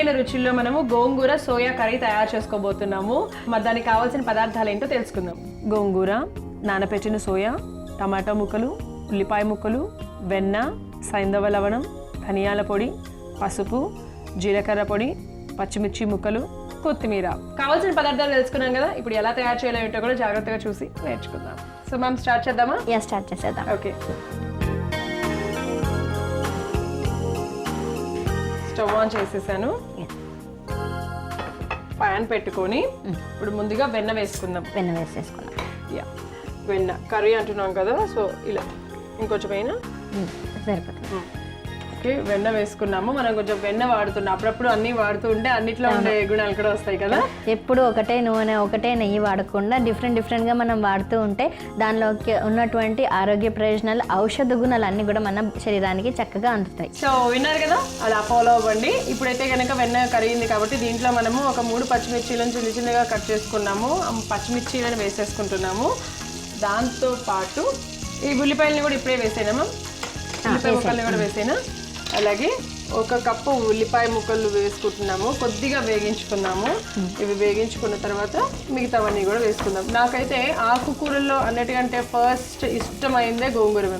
అరుదైన రుచుల్లో మనము గోంగూర soya curry తయారు చేసుకోబోతున్నాము. మరి దానికి కావాల్సిన పదార్థాలు ఏంటో తెలుసుకుందాం. గోంగూర, నానపెట్టిన సోయా, టమాటా ముక్కలు, ఉల్లిపాయ ముక్కలు, వెన్న, సైంధవ లవణం, ధనియాల పొడి, పసుపు, జీలకర్ర పొడి, పచ్చిమిర్చి ముక్కలు, కొత్తిమీర. కావాల్సిన పదార్థాలు తెలుసుకున్నాం కదా, ఇప్పుడు ఎలా తయారు చేయాలో ఏంటో కూడా జాగ్రత్తగా చూసి నేర్చుకుందాం. సో మనం స్టార్ట్ చేద్దామా? స్టార్ట్ చేసేద్దాం. ఓకే, స్టవ్ ఆన్ చేసేసాను. ప్యాన్ పెట్టుకొని ఇప్పుడు ముందుగా వెన్న వేసుకుందాం. వెన్న వేసేసుకున్నాం. వెన్న కర్రీ అంటున్నాం కదా, సో ఇలా ఇంకొంచెం అయినా సరిపోతుంది. ఓకే, వెన్న వేసుకున్నాము. మనం కొంచెం వెన్న వాడుతున్నాం, అప్పుడప్పుడు అన్ని వాడుతూ ఉంటే అన్నిట్లో ఉండే గుణాలు కూడా వస్తాయి కదా. ఎప్పుడు ఒకటే నూనె ఒకటే నెయ్యి వాడకుండా డిఫరెంట్గా మనం వాడుతూ ఉంటే దానిలోకి ఉన్నటువంటి ఆరోగ్య ప్రయోజనాలు, ఔషధ గుణాలు అన్ని కూడా మన శరీరానికి చక్కగా అందుతాయి. సో విన్నారు కదా, అలా ఫాలో అవ్వండి. ఇప్పుడైతే కనుక వెన్న కరిగింది కాబట్టి దీంట్లో మనము ఒక 3 పచ్చిమిర్చీలను చిన్న చిన్నగా కట్ చేసుకున్నాము. పచ్చిమిర్చీలను వేసేసుకుంటున్నాము. దాంతో పాటు ఈ ఉల్లిపాయలని కూడా ఇప్పుడే వేసేనామా, ఉల్లిపాయ ముక్కల్ని కూడా వేసేనా. అలాగే 1 కప్పు ఉల్లిపాయ ముక్కలు వేసుకుంటున్నాము. కొద్దిగా వేగించుకున్నాము. ఇవి వేగించుకున్న తర్వాత మిగతావన్నీ కూడా వేసుకుందాం. నాకైతే ఆకుకూరల్లో అన్నిటికంటే ఫస్ట్ ఇష్టమైందే గోంగూర.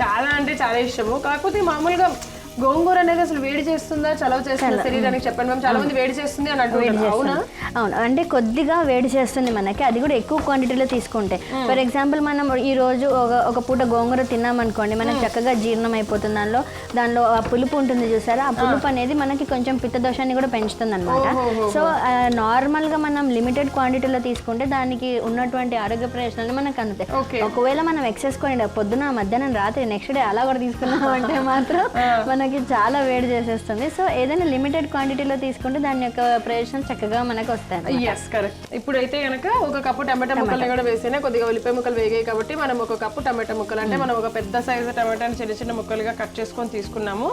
చాలా అంటే చాలా ఇష్టము. కాకపోతే మామూలుగా గోంగూర అనేది అసలు వేడి చేస్తుందా, చలవ చేస్తుందా శరీరానికి చెప్పండి మ్యామ్. చాలా మంది వేడి చేస్తుంది అని అంటున్నారు. అవునా? అవును, అంటే కొద్దిగా వేడి చేస్తుంది మనకి, అది కూడా ఎక్కువ క్వాంటిటీలో తీసుకుంటే. ఫర్ ఎగ్జాంపుల్ మనం ఈ రోజు ఒక పూట గోంగూర తిన్నామనుకోండి, మనకి చక్కగా జీర్ణం అయిపోతుంది. దానిలో ఆ పులుపు ఉంటుంది చూసారా, ఆ పులుపు అనేది మనకి కొంచెం పిత్తదోషాన్ని కూడా పెంచుతుంది అనమాట. సో నార్మల్గా మనం లిమిటెడ్ క్వాంటిటీలో తీసుకుంటే దానికి ఉన్నటువంటి ఆరోగ్య ప్రయోజనాలు మనకు అందుతాయి. ఒకవేళ మనం ఎక్సెస్ క్వాంటిటీ పొద్దున, మధ్యాహ్నం, రాత్రి, నెక్స్ట్ డే అలా కూడా తీసుకున్నామంటే మాత్రం మనకి చాలా వేడి చేసేస్తుంది. సో ఏదైనా లిమిటెడ్ క్వాంటిటీలో తీసుకుంటే దాని యొక్క ప్రయోజనం చక్కగా మనకు వస్తాయి. Yes, correct. ఇప్పుడైతే కనుక 1 కప్పు టమాటా ముక్కలు కూడా వేసినా, కొద్దిగా ఉల్లిపాయ ముక్కలు వేగాయి కాబట్టి మనం 1 కప్పు టమాటా ముక్కలు అంటే మనం ఒక పెద్ద సైజు టమాటాని చిన్న చిన్న ముక్కలుగా కట్ చేసుకొని తీసుకున్నాము.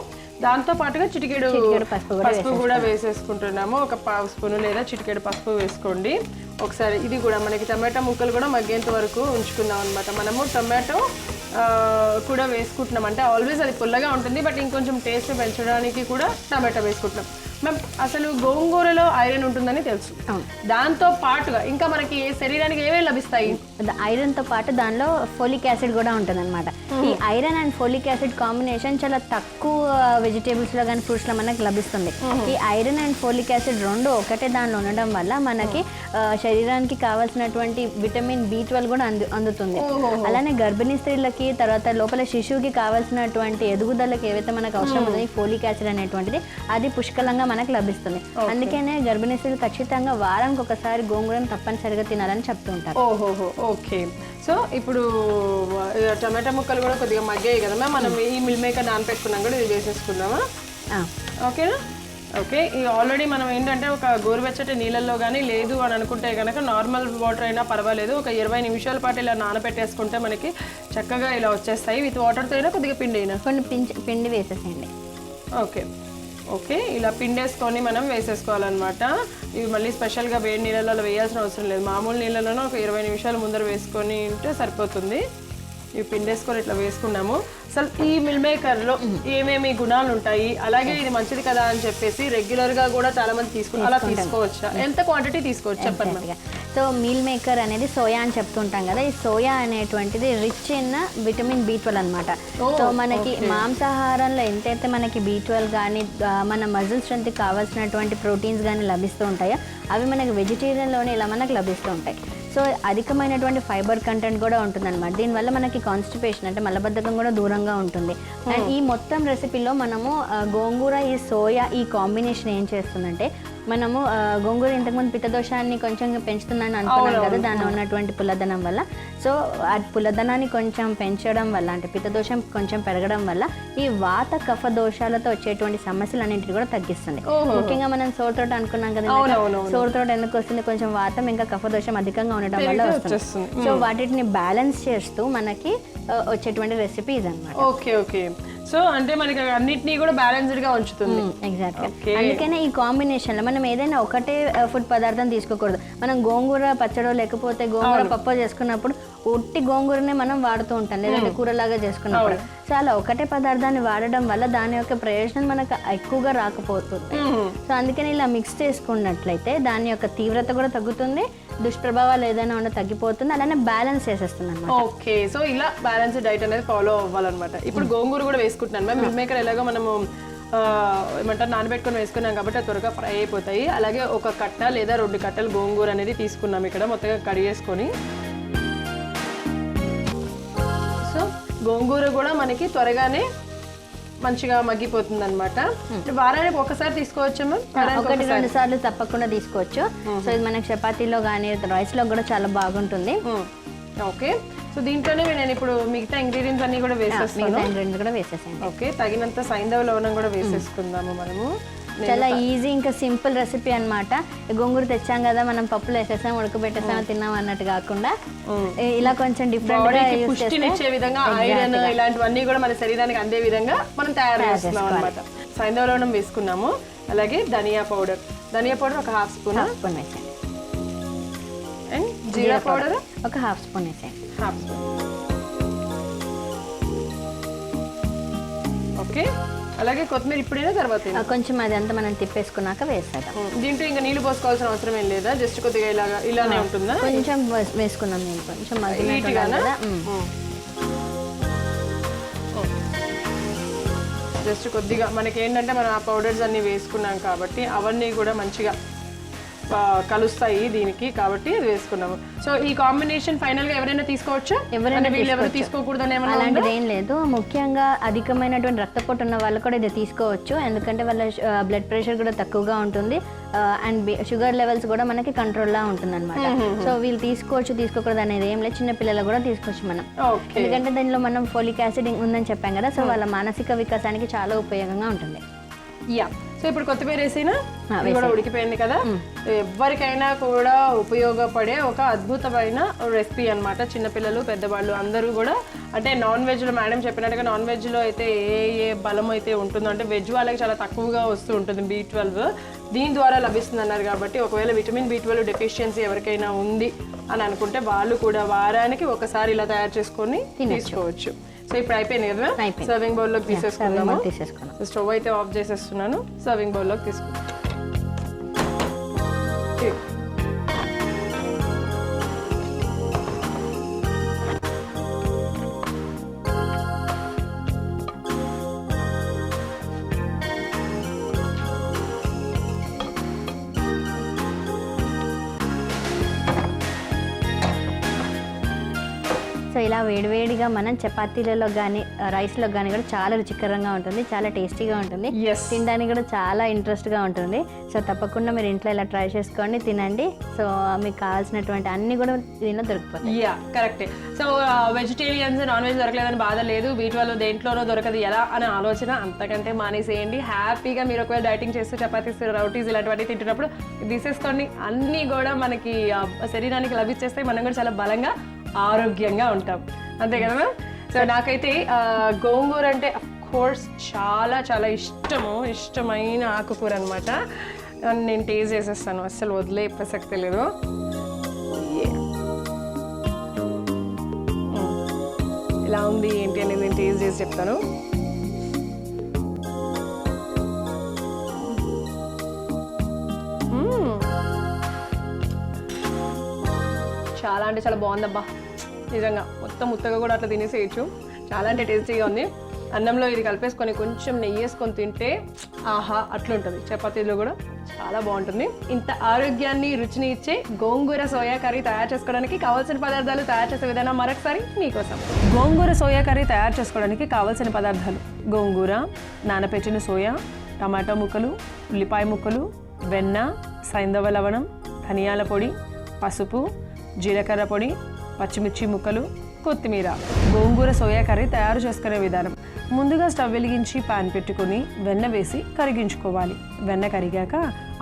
దాంతో పాటుగా చిటికెడు పసుపు కూడా వేసేసుకుంటున్నాము. 1 పావు స్పూను లేదా చిటికెడు పసుపు వేసుకోండి. ఒకసారి ఇది కూడా మనకి టమాటా ముక్కలు కూడా మగ్గేంత వరకు ఉంచుకుందాం అనమాట. మనము టమాటో కూడా వేసుకుంటున్నాం అంటే ఆల్వేస్ అది పుల్లగా ఉంటుంది, బట్ ఇంకొంచెం టేస్ట్ పెంచడానికి కూడా టమాటా వేసుకుంటున్నాం. మ్యామ్, అసలు గోంగూరలో ఐరన్ ఉంటుందని తెలుసు. దాంతో పాటుగా ఇంకా మనకి శరీరానికి ఏమేమి లభిస్తాయి? ఐరన్తో పాటు దానిలో ఫోలిక్ యాసిడ్ కూడా ఉంటుంది అనమాట. ఈ iron and folic acid combination చాలా తక్కువ వెజిటేబుల్స్లో కానీ ఫ్రూట్స్లో మనకు లభిస్తుంది. ఈ ఐరన్ అండ్ ఫోలిక్ యాసిడ్ రెండు ఒకటే దానిలో ఉండడం వల్ల మనకి శరీరానికి కావాల్సినటువంటి విటమిన్ B12 కూడా అందుతుంది. అలానే గర్భిణీ స్త్రీలకి, తర్వాత లోపల శిశువుకి కావాల్సినటువంటి ఎదుగుదలకి ఏవైతే మనకు అవసరం ఉందో ఈ ఫోలిక్ యాసిడ్ అనేటువంటిది అది పుష్కలంగా మనకు లభిస్తుంది. అందుకనే గర్భిణీ స్త్రీలు ఖచ్చితంగా వారానికి ఒకసారి గోంగూరను తప్పనిసరిగా తినాలని చెప్తూ ఉంటారు. ఓకే, సో ఇప్పుడు టమాటా ముక్కలు కూడా కొద్దిగా మగ్గాయి కదా, మనం ఈ మిల్ మేకర్ నానపెట్టుకున్నాం కూడా ఇది వేసేసుకుందామా? ఓకేనా? ఓకే, ఇది ఆల్రెడీ మనం ఏంటంటే ఒక గోరువెచ్చటి నీళ్ళల్లో కానీ లేదు అని అనుకుంటే కనుక నార్మల్ వాటర్ అయినా పర్వాలేదు, ఒక 20 నిమిషాల పాటు ఇలా నానబెట్టేసుకుంటే మనకి చక్కగా ఇలా వచ్చేస్తాయి. విత్ వాటర్తో అయినా కొద్దిగా పిండి అయినా పిండి వేసేసేయండి. ఓకే, ఇలా పిండేసుకొని మనం వేసేసుకోవాలన్నమాట. ఇవి మళ్ళీ స్పెషల్గా వేడి నీళ్ళలో వేయాల్సిన అవసరం లేదు. మామూలు నీళ్ళలోనే ఒక 20 నిమిషాల ముందర వేసుకొని ఉంటే సరిపోతుంది. ఇవి పిండేసుకొని ఇట్లా వేసుకున్నాము. అసలు ఈ మిల్ మేకర్లో ఏమేమి గుణాలు ఉంటాయి, అలాగే ఇది మంచిది కదా అని చెప్పేసి రెగ్యులర్గా కూడా చాలా మంది తీసుకుంటారు. అలా తీసుకోవచ్చా? ఎంత క్వాంటిటీ తీసుకోవచ్చు చెప్పండి. సో మీల్ మేకర్ అనేది సోయా అని చెప్తుంటాం కదా, ఈ సోయా అనేటువంటిది రిచ్ ఇన్ విటమిన్ B12 అనమాట. సో మనకి మాంసాహారంలో ఎంతైతే మనకి B12 కానీ మన మజిల్ స్ట్రెంత్ కావాల్సినటువంటి ప్రోటీన్స్ కానీ లభిస్తూ ఉంటాయో అవి మనకి వెజిటేరియన్లోనే ఇలా మనకు లభిస్తూ ఉంటాయి. సో అధికమైనటువంటి ఫైబర్ కంటెంట్ కూడా ఉంటుంది అనమాట. దీనివల్ల మనకి కాన్స్టిపేషన్ అంటే మలబద్ధకం కూడా దూరంగా ఉంటుంది. అండ్ ఈ మొత్తం రెసిపీలో మనము గోంగూర, ఈ సోయా ఈ కాంబినేషన్ ఏం చేస్తుందంటే, మనము గోంగూర ఇంతకుముందు పిత్తదోషాన్ని కొంచెం పెంచుతుందని అనుకున్నాం కదా, దానిలో ఉన్నటువంటి పుల్లదనం వల్ల. సో ఆ పుల్లదనాన్ని కొంచెం పెంచడం వల్ల, అంటే పిత్తదోషం కొంచెం పెరగడం వల్ల ఈ వాత కఫ దోషాలతో వచ్చేటువంటి సమస్యలన్నింటినీ కూడా తగ్గిస్తుంది. ముఖ్యంగా మనం సోర్ త్రోట్ అనుకున్నాం కదా, సోర్ త్రోట్ ఎందుకు వస్తుంది? కొంచెం వాతం ఇంకా కఫ దోషం అధికంగా ఉండడం వల్ల వస్తుంది. సో వాటిని బ్యాలెన్స్ చేస్తూ మనకి వచ్చేటువంటి రెసిపీ ఇదన్నమాట. ఓకే, సో అంటే మనకి అన్నిటినీ కూడా బ్యాలెన్స్డ్ గా ఉంచుతుంది. ఎగ్జాక్ట్గా. అందుకనే ఈ కాంబినేషన్ లో మనం ఏదైనా ఒకటే ఫుడ్ పదార్థం తీసుకోకూడదు. మనం గోంగూర పచ్చడో లేకపోతే గోంగూర పప్పు చేసుకున్నప్పుడు ఉట్టి గోంగూరనే మనం వాడుతూ ఉంటాం, లేదంటే కూరలాగా చేసుకున్నప్పుడు. సో అలా ఒకటే పదార్థాన్ని వాడడం వల్ల దాని యొక్క ప్రయోజనం మనకు ఎక్కువగా రాకపోతుంది. సో అందుకని ఇలా మిక్స్ చేసుకున్నట్లయితే దాని యొక్క తీవ్రత కూడా తగ్గుతుంది, దుష్ప్రభావాలు ఏదైనా ఉంటే తగ్గిపోతుంది, అలానే బ్యాలెన్స్ చేసేస్తుంది అనమాట. ఓకే, సో ఇలా బ్యాలెన్స్ డైట్ అనేది ఫాలో అవ్వాలన్నమాట. ఇప్పుడు గోంగూర కూడా వేసుకుంటున్నాను మ్యామ్. మిల్ మేకర్ ఎలాగో మనము ఏమంటారు నానబెట్టుకొని వేసుకున్నాం కాబట్టి అది త్వరగా ఫ్రై అయిపోతాయి. అలాగే ఒక కట్ట లేదా 2 కట్టలు గోంగూర అనేది తీసుకున్నాం ఇక్కడ మొత్తంగా కడిగేసుకొని. సో గోంగూర కూడా మనకి త్వరగానే మంచిగా మగ్గిపోతుంది అనమాట. వారానికి ఒకసారి తీసుకోవచ్చు మ్యామ్? 1-2 సార్లు తప్పకుండా తీసుకోవచ్చు. సో ఇది మనకి చపాతీలో కానీ రైస్ లో కూడా చాలా బాగుంటుంది. ఓకే, సో దీంట్లోనే నేను ఇప్పుడు మిగతా ఇంగ్రీడియంట్స్ అన్ని కూడా వేసేసాను. ఓకే, తగినంత సైంధవ లవణం కూడా వేసేసుకుందాము మనము. చాలా ఈజీ ఇంకా సింపుల్ రెసిపీ అన్నమాట. గోంగూర తెచ్చాం కదా మనం పప్పులు వేసేసాం, ఉడకబెట్టేసాం, తిన్నాం అన్నట్టు కాకుండా ఇలా కొంచెం డిఫరెంట్ గా పుష్టినిచ్చే విధంగా ఐరన్ ఇలాంటివన్నీ కూడా మన శరీరానికి అందే విధంగా మనం తయారు చేస్తున్నాం అన్నమాట. సైంధవ లవణం వేసుకున్నాము, అలాగే ధనియా పౌడర్ ఒక 1/2 స్పూన్ వేసాను, అండ్ జీరా పౌడర్ ఒక 1/2 స్పూన్ వేసాను. 1/2 స్పూన్. ఓకే, అలాగే కొత్తిమీర ఇప్పుడైనా తర్వాత కొంచెం అది అంతా మనం తిప్పేసుకున్నాక వేసేద్దాం. దీంట్లో ఇంకా నీళ్లు పోసుకోవాల్సిన అవసరం ఏం లేదా? జస్ట్ కొద్దిగా ఇలానే ఉంటుందా? కొంచెం వేసుకున్నాం, నేను కొంచెం జస్ట్ కొద్దిగా మనకి ఏంటంటే మనం ఆ పౌడర్స్ అన్ని వేసుకున్నాం కాబట్టి అవన్నీ కూడా మంచిగా కలుస్తాయి దీనికి, కాబట్టి ఇది వేసుకున్నాము. సో ఈ కాంబినేషన్ ఫైనల్ గా ఎవరైనా తీసుకోవచ్చా? ఎవరైనా తీసుకోకూడదని అలాంటిది ఏం లేదు. ముఖ్యంగా అధికమైనటువంటి రక్తపోటు ఉన్న వాళ్ళు కూడా ఇది తీసుకోవచ్చు, ఎందుకంటే వాళ్ళ బ్లడ్ ప్రెషర్ కూడా తక్కువగా ఉంటుంది అండ్ షుగర్ లెవెల్స్ కూడా మనకి కంట్రోల్లా ఉంటుంది అనమాట. సో వీళ్ళు తీసుకోకూడదు అనేది ఏం లేదు, చిన్న పిల్లలు కూడా తీసుకోవచ్చు మనం. ఎందుకంటే దీనిలో మనం ఫోలిక్ యాసిడ్ ఉందని చెప్పాం కదా, సో వాళ్ళ మానసిక వికాసానికి చాలా ఉపయోగంగా ఉంటుంది. యా, సో ఇప్పుడు కొత్తిమీర వేసినా కూడా ఉడికిపోయింది కదా. ఎవరికైనా కూడా ఉపయోగపడే ఒక అద్భుతమైన రెసిపీ అనమాట. చిన్నపిల్లలు పెద్దవాళ్ళు అందరూ కూడా, అంటే నాన్ వెజ్లో మేడం చెప్పినట్టుగా నాన్ వెజ్లో అయితే ఏ బలం అయితే ఉంటుందో, అంటే వెజ్ వాళ్ళకి చాలా తక్కువగా వస్తూ ఉంటుంది B12, దీని ద్వారా లభిస్తుంది అన్నారు. కాబట్టి ఒకవేళ విటమిన్ B12 డెఫిషియన్సీ ఎవరికైనా ఉంది అని అనుకుంటే వాళ్ళు కూడా వారానికి ఒకసారి ఇలా తయారు చేసుకొని తీసుకోవచ్చు. సో ఇప్పుడు అయిపోయింది కదా, సర్వింగ్ బౌల్లోకి తీసేసుకుందాము. స్టవ్ అయితే ఆఫ్ చేసేస్తున్నాను, సర్వింగ్ బౌల్లోకి తీసుకుందాం. సో ఇలా వేడివేడిగా మనం చపాతీలలో కానీ రైస్లో కానీ కూడా చాలా రుచికరంగా ఉంటుంది, చాలా టేస్టీగా ఉంటుంది, తినడానికి కూడా చాలా ఇంట్రెస్ట్గా ఉంటుంది. సో తప్పకుండా మీరు ఇంట్లో ఇలా ట్రై చేసుకోండి, తినండి. సో మీకు కావాల్సినటువంటి అన్ని కూడా దీనిలో దొరికిపోతాయి. కరెక్టే. సో వెజిటేరియన్స్ నాన్ వెజ్ దొరకలేదని బాధ లేదు, B12 దేంట్లోనో దొరకదు ఎలా అనే ఆలోచన అంతకంటే మానేసేయండి. హ్యాపీగా మీరు ఒకవేళ డైటింగ్ చేస్తూ చపాతీస్, రోటీస్ ఇలాంటివన్నీ తింటున్నప్పుడు తీసేసుకోండి. అన్నీ కూడా మనకి శరీరానికి లభించేస్తాయి, మనం కూడా చాలా బలంగా ఆరోగ్యంగా ఉంటాం, అంతే కదా మ్యామ్? సో నాకైతే గోంగూర అంటే కోర్స్ చాలా చాలా ఇష్టమైన ఆకుకూర అనమాట. నేను టేస్ట్ చేసేస్తాను, అస్సలు వదిలే ప్రసక్తి లేదు. ఎలా ఉంది ఏంటి అనేది నేను టేస్ట్ చేసి చెప్తాను. చాలా అంటే చాలా బాగుందబ్బా, నిజంగా మొత్తం ముత్తగా కూడా అట్లా తినేసేయచ్చు, చాలా అంటే టేస్టీగా ఉంది. అన్నంలో ఇది కలిపేసుకొని కొంచెం నెయ్యి వేసుకొని తింటే ఆహా అట్లుంటుంది. చపాతీలో కూడా చాలా బాగుంటుంది. ఇంత ఆరోగ్యాన్ని రుచిని ఇచ్చే గోంగూర సోయా కర్రీ తయారు చేసుకోవడానికి కావాల్సిన పదార్థాలు, తయారు చేసే విధానం మరొకసారి మీకోసం. గోంగూర సోయా కర్రీ తయారు చేసుకోవడానికి కావాల్సిన పదార్థాలు: గోంగూర, నానపెట్టిన సోయా, టమాటా ముక్కలు, ఉల్లిపాయ ముక్కలు, వెన్న, సైంధవ లవణం, ధనియాల పొడి, పసుపు, జీలకర్ర పొడి, పచ్చిమిర్చి ముక్కలు, కొత్తిమీర. గోంగూర సోయా కర్రీ తయారు చేసుకునే విధానం: ముందుగా స్టవ్ వెలిగించి పాన్ పెట్టుకొని వెన్న వేసి కరిగించుకోవాలి. వెన్న కరిగాక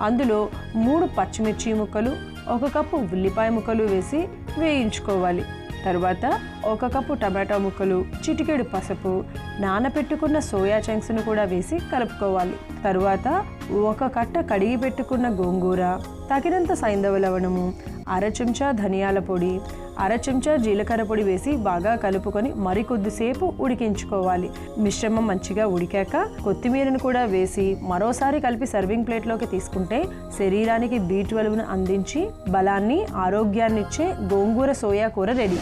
అందులో 3 పచ్చిమిర్చి ముక్కలు, 1 కప్పు ఉల్లిపాయ ముక్కలు వేసి వేయించుకోవాలి. తర్వాత 1 కప్పు టమాటా ముక్కలు, చిటికెడు పసుపు, నానపెట్టుకున్న సోయా చంక్స్ను కూడా వేసి కలుపుకోవాలి. తరువాత 1 కట్ట కడిగి పెట్టుకున్న గోంగూర, తగినంత సైంధవ లవణము, అర చెంచా ధనియాల పొడి, అర చెంచా జీలకర్ర పొడి వేసి బాగా కలుపుకొని మరికొద్దిసేపు ఉడికించుకోవాలి. మిశ్రమం మంచిగా ఉడికాక కొత్తిమీరను కూడా వేసి మరోసారి కలిపి సర్వింగ్ ప్లేట్లోకి తీసుకుంటే శరీరానికి B12ను అందించి బలాన్ని, ఆరోగ్యాన్నిచ్చే గోంగూర సోయా కూర రెడీ.